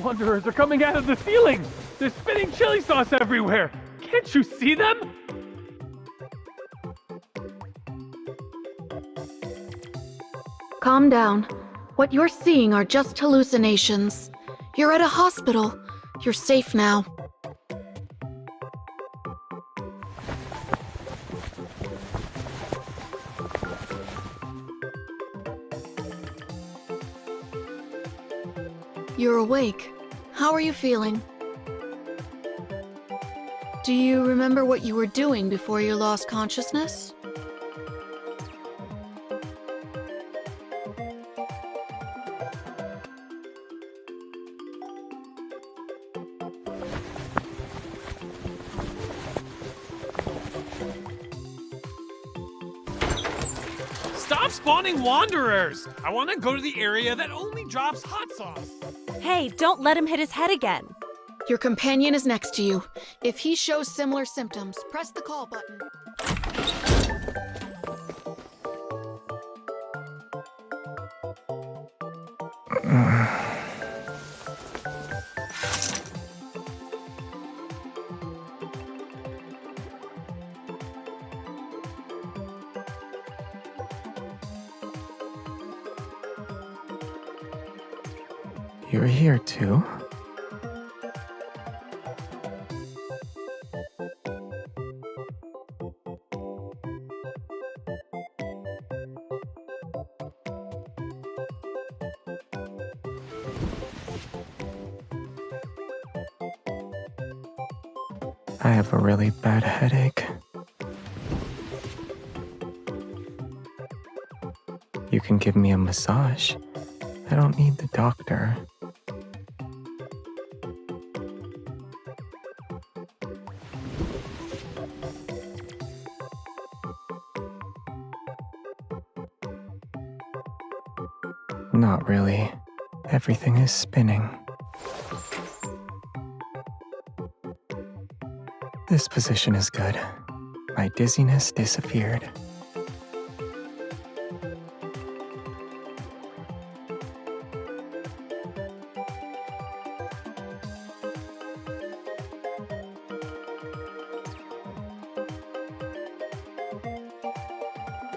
Wanderers are coming out of the ceiling! There's spitting chili sauce everywhere! Can't you see them? Calm down. What you're seeing are just hallucinations. You're at a hospital. You're safe now. You're awake. How are you feeling? Do you remember what you were doing before you lost consciousness? Stop spawning wanderers! I want to go to the area that only drops hot sauce. Hey, don't let him hit his head again. Your companion is next to you. If he shows similar symptoms, press the call button. You're here too? I have a really bad headache. You can give me a massage. I don't need the doctor. Not really. Everything is spinning. This position is good. My dizziness disappeared.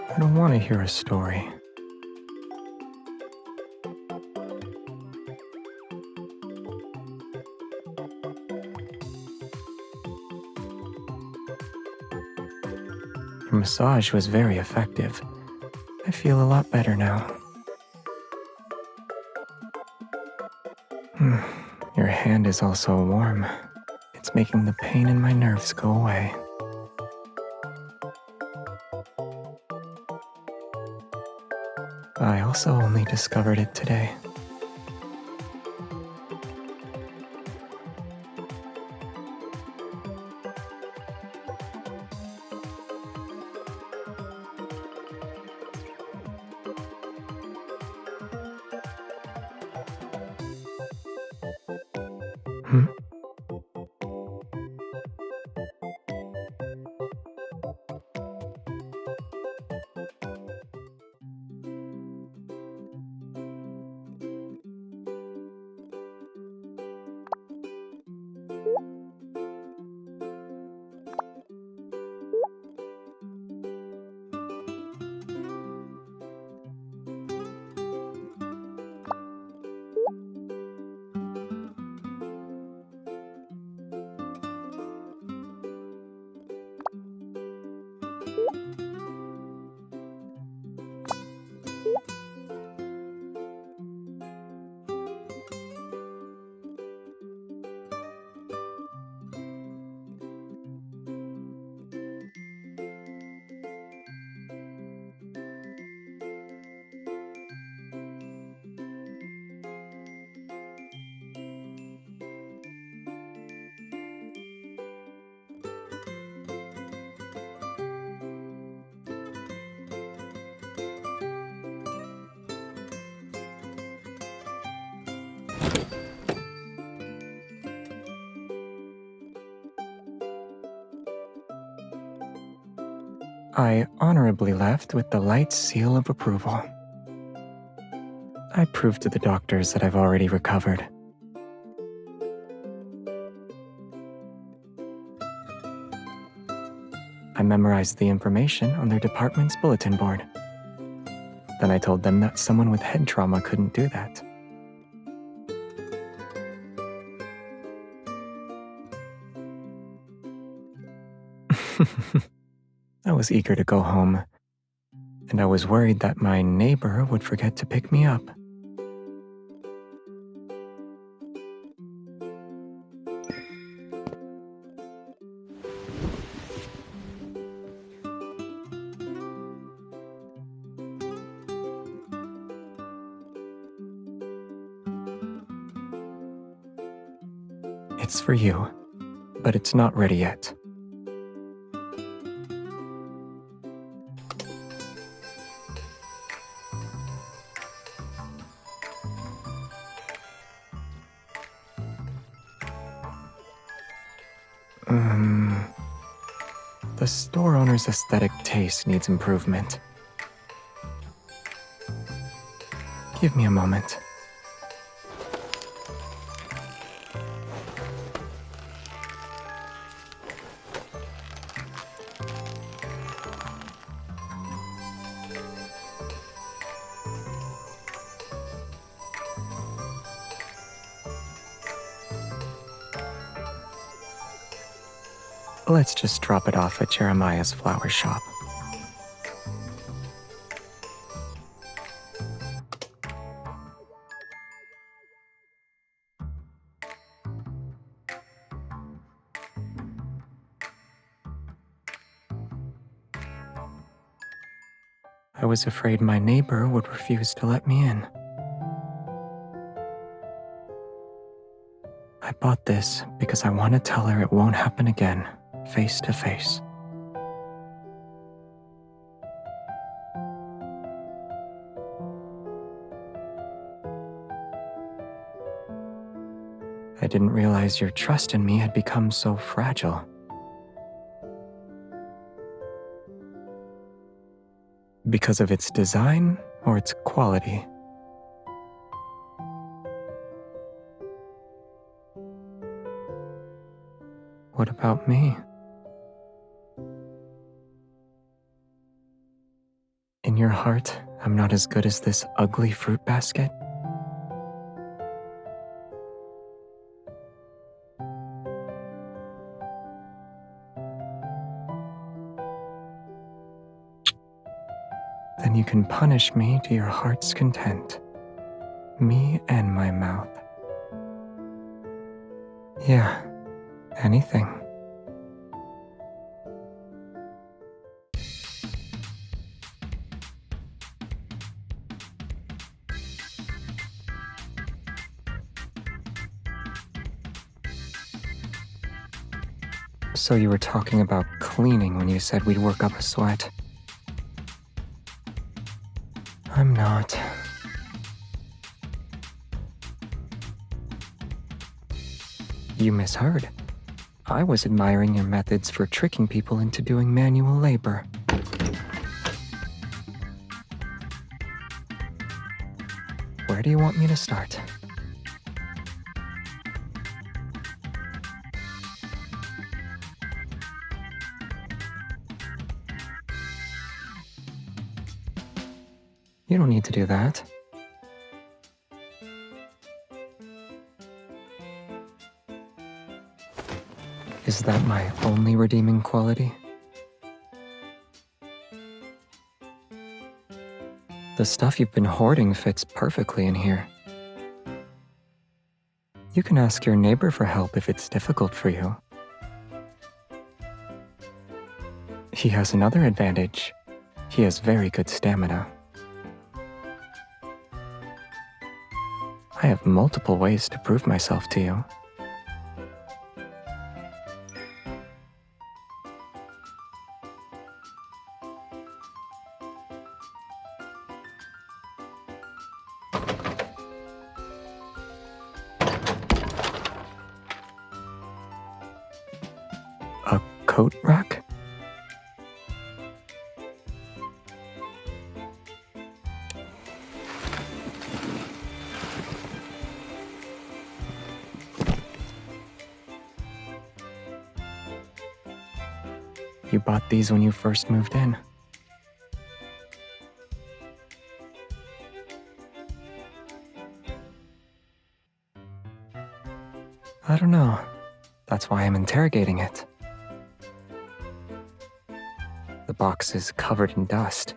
I don't want to hear a story. Your massage was very effective. I feel a lot better now. Your hand is also warm. It's making the pain in my nerves go away. I also only discovered it today. I honorably left with the light seal of approval. I proved to the doctors that I've already recovered. memorized the information on their department's bulletin board. Then I told them that someone with head trauma couldn't do that. I was eager to go home, and I was worried that my neighbor would forget to pick me up. It's for you, but it's not ready yet. The store owner's aesthetic taste needs improvement. Give me a moment. Let's just drop it off at Jeremiah's flower shop. I was afraid my neighbor would refuse to let me in. I bought this because I want to tell her it won't happen again, face to face. I didn't realize your trust in me had become so fragile. Because of its design or its quality? What about me? In your heart, I'm not as good as this ugly fruit basket? Then you can punish me to your heart's content. Me and my mouth. Yeah, anything. So you were talking about cleaning when you said we'd work up a sweat. I'm not. You misheard. I was admiring your methods for tricking people into doing manual labor. Where do you want me to start? You don't need to do that. Is that my only redeeming quality? The stuff you've been hoarding fits perfectly in here. You can ask your neighbor for help if it's difficult for you. He has another advantage. He has very good stamina. I have multiple ways to prove myself to you. A coat rack? You bought these when you first moved in. I don't know. That's why I'm interrogating it. The box is covered in dust,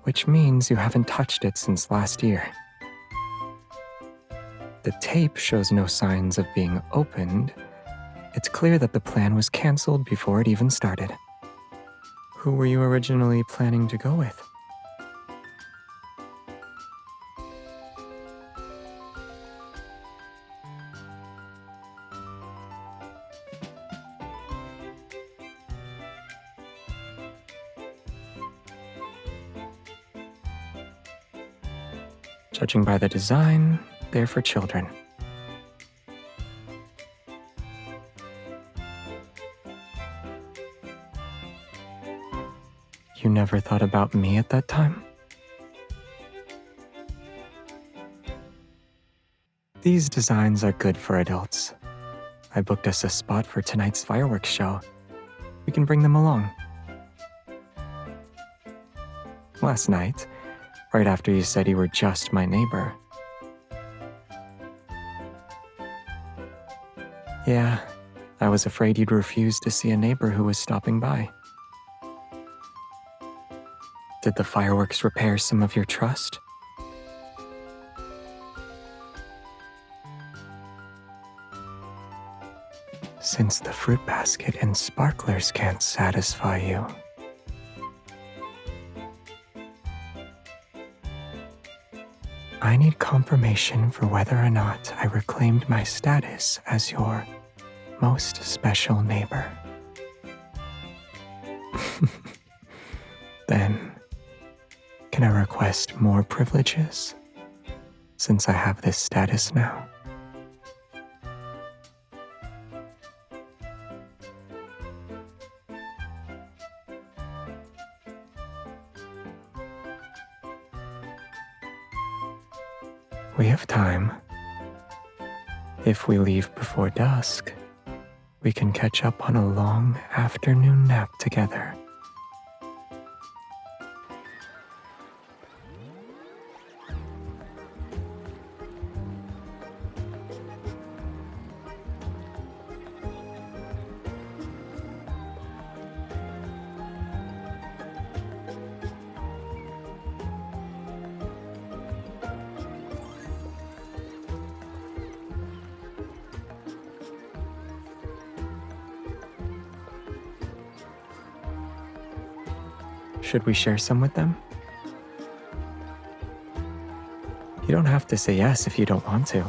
which means you haven't touched it since last year. The tape shows no signs of being opened. It's clear that the plan was canceled before it even started. Who were you originally planning to go with? Judging by the design, they're for children. You never thought about me at that time? These designs are good for adults. I booked us a spot for tonight's fireworks show. We can bring them along. Last night, right after you said you were just my neighbor. Yeah, I was afraid you'd refuse to see a neighbor who was stopping by. Did the fireworks repair some of your trust? Since the fruit basket and sparklers can't satisfy you, I need confirmation for whether or not I reclaimed my status as your most special neighbor. Then, can I request more privileges, since I have this status now? We have time. If we leave before dusk, we can catch up on a long afternoon nap together. Should we share some with them? You don't have to say yes if you don't want to.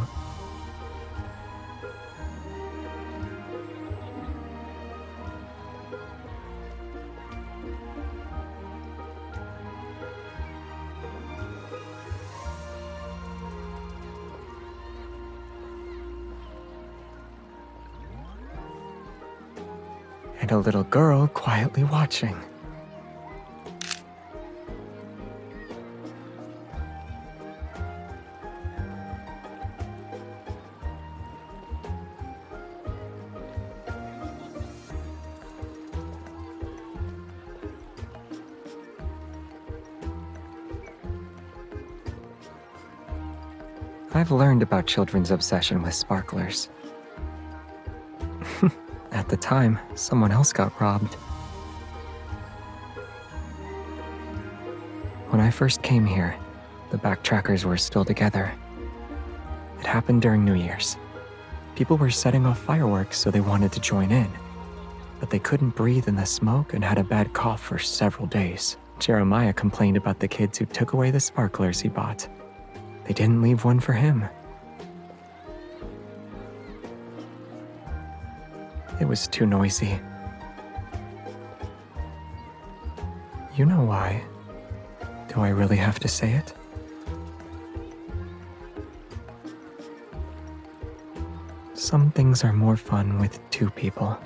And a little girl quietly watching. I've learned about children's obsession with sparklers. At the time, someone else got robbed. When I first came here, the backtrackers were still together. It happened during New Year's. People were setting off fireworks, so they wanted to join in. But they couldn't breathe in the smoke and had a bad cough for several days. Jeremiah complained about the kids who took away the sparklers he bought. They didn't leave one for him. It was too noisy. You know why. Do I really have to say it? Some things are more fun with two people.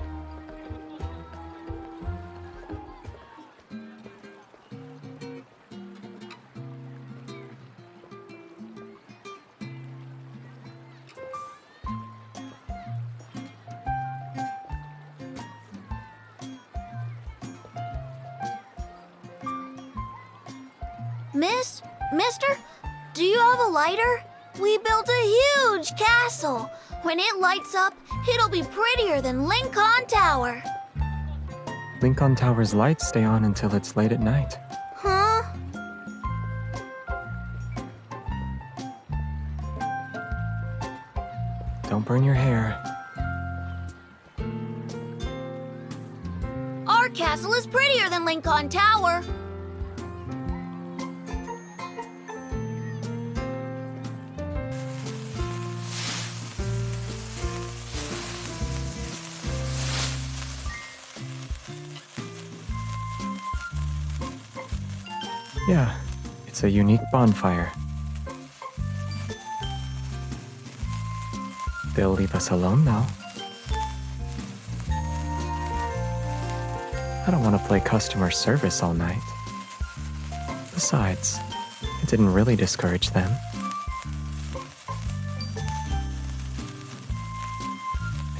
Mister, do you have a lighter? We built a huge castle. When it lights up, it'll be prettier than Lincoln Tower. Lincoln Tower's lights stay on until it's late at night. Huh? Don't burn your hair. Our castle is prettier than Lincoln Tower. Yeah, it's a unique bonfire. They'll leave us alone now. I don't want to play customer service all night. Besides, it didn't really discourage them.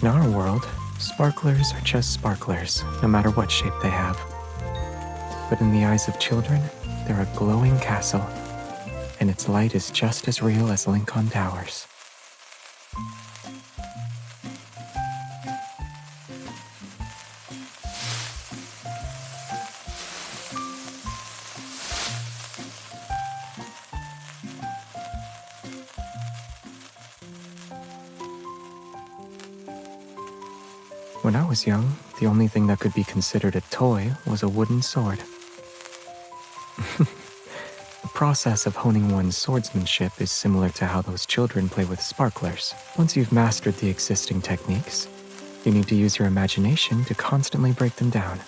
In our world, sparklers are just sparklers, no matter what shape they have. But in the eyes of children, they're a glowing castle, and its light is just as real as Lincoln Towers. When I was young, the only thing that could be considered a toy was a wooden sword. The process of honing one's swordsmanship is similar to how those children play with sparklers. Once you've mastered the existing techniques, you need to use your imagination to constantly break them down,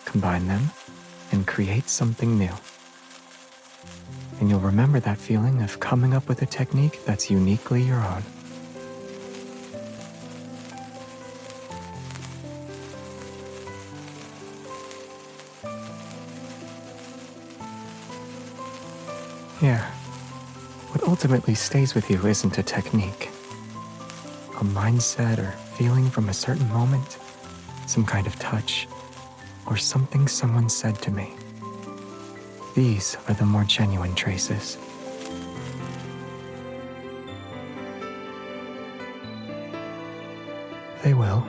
combine them, and create something new. And you'll remember that feeling of coming up with a technique that's uniquely your own. Yeah. What ultimately stays with you isn't a technique. A mindset or feeling from a certain moment, some kind of touch, or something someone said to me. These are the more genuine traces. They will.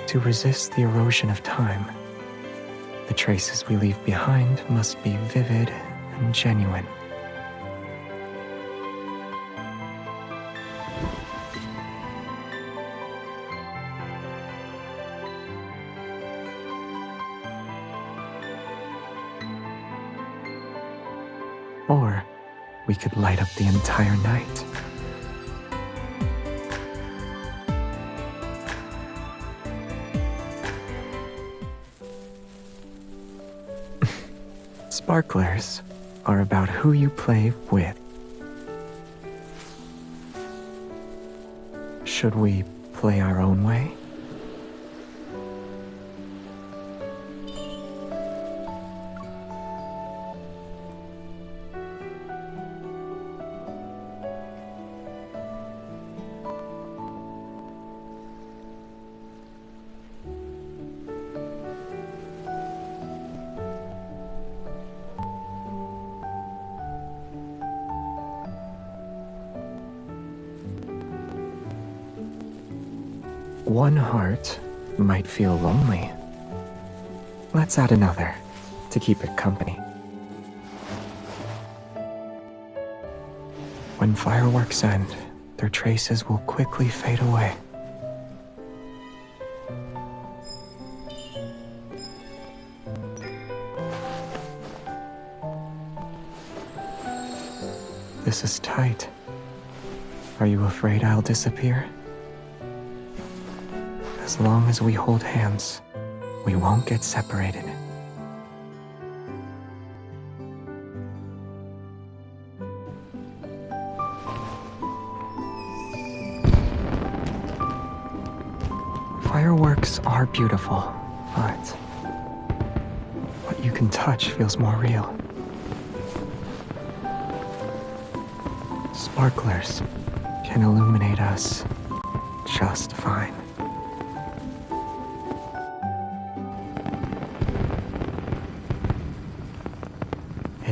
To resist the erosion of time, the traces we leave behind must be vivid and genuine. Or we could light up the entire night. Sparklers are about who you play with. Should we play our own way? One heart might feel lonely. Let's add another to keep it company. When fireworks end, their traces will quickly fade away. This is tight. Are you afraid I'll disappear? As long as we hold hands, we won't get separated. Fireworks are beautiful, but what you can touch feels more real. Sparklers can illuminate us just fine.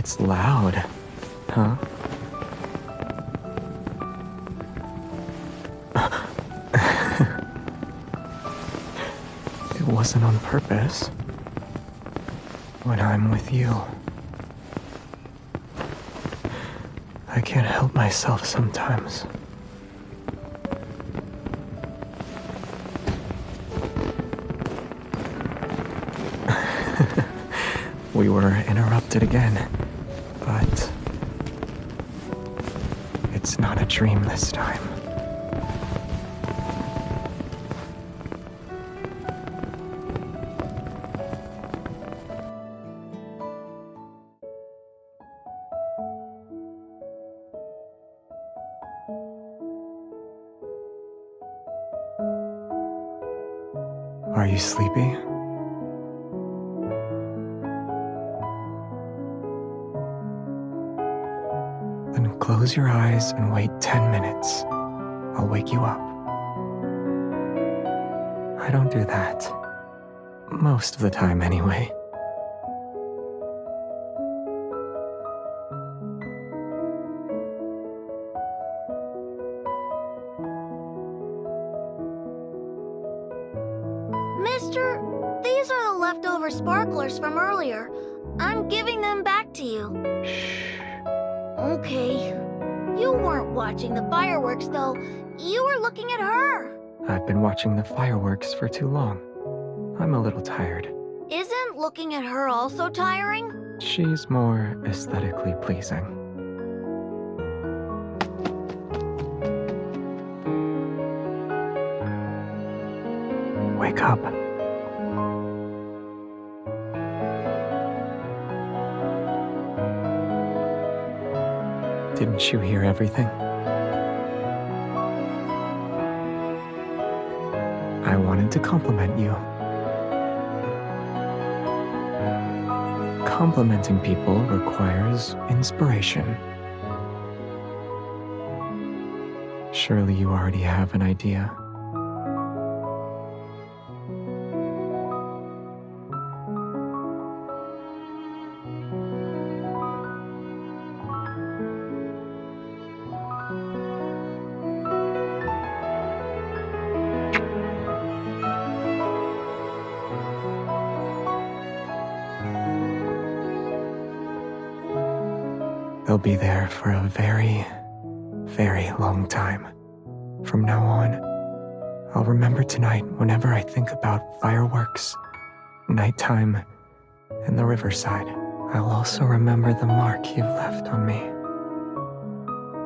It's loud, huh? It wasn't on purpose. When I'm with you, I can't help myself sometimes. We were interrupted again, but it's not a dream this time. Are you sleepy? Then close your eyes and wait 10 minutes. I'll wake you up. I don't do that. Most of the time, anyway. Mister, these are the leftover sparklers from earlier. I'm giving them back to you. Shh. Okay. You weren't watching the fireworks, though. You were looking at her. I've been watching the fireworks for too long. I'm a little tired. Isn't looking at her also tiring? She's more aesthetically pleasing. Wake up. Didn't you hear everything? I wanted to compliment you. Complimenting people requires inspiration. Surely you already have an idea. They'll be there for a very, very long time. From now on, I'll remember tonight whenever I think about fireworks, nighttime, and the riverside. I'll also remember the mark you've left on me.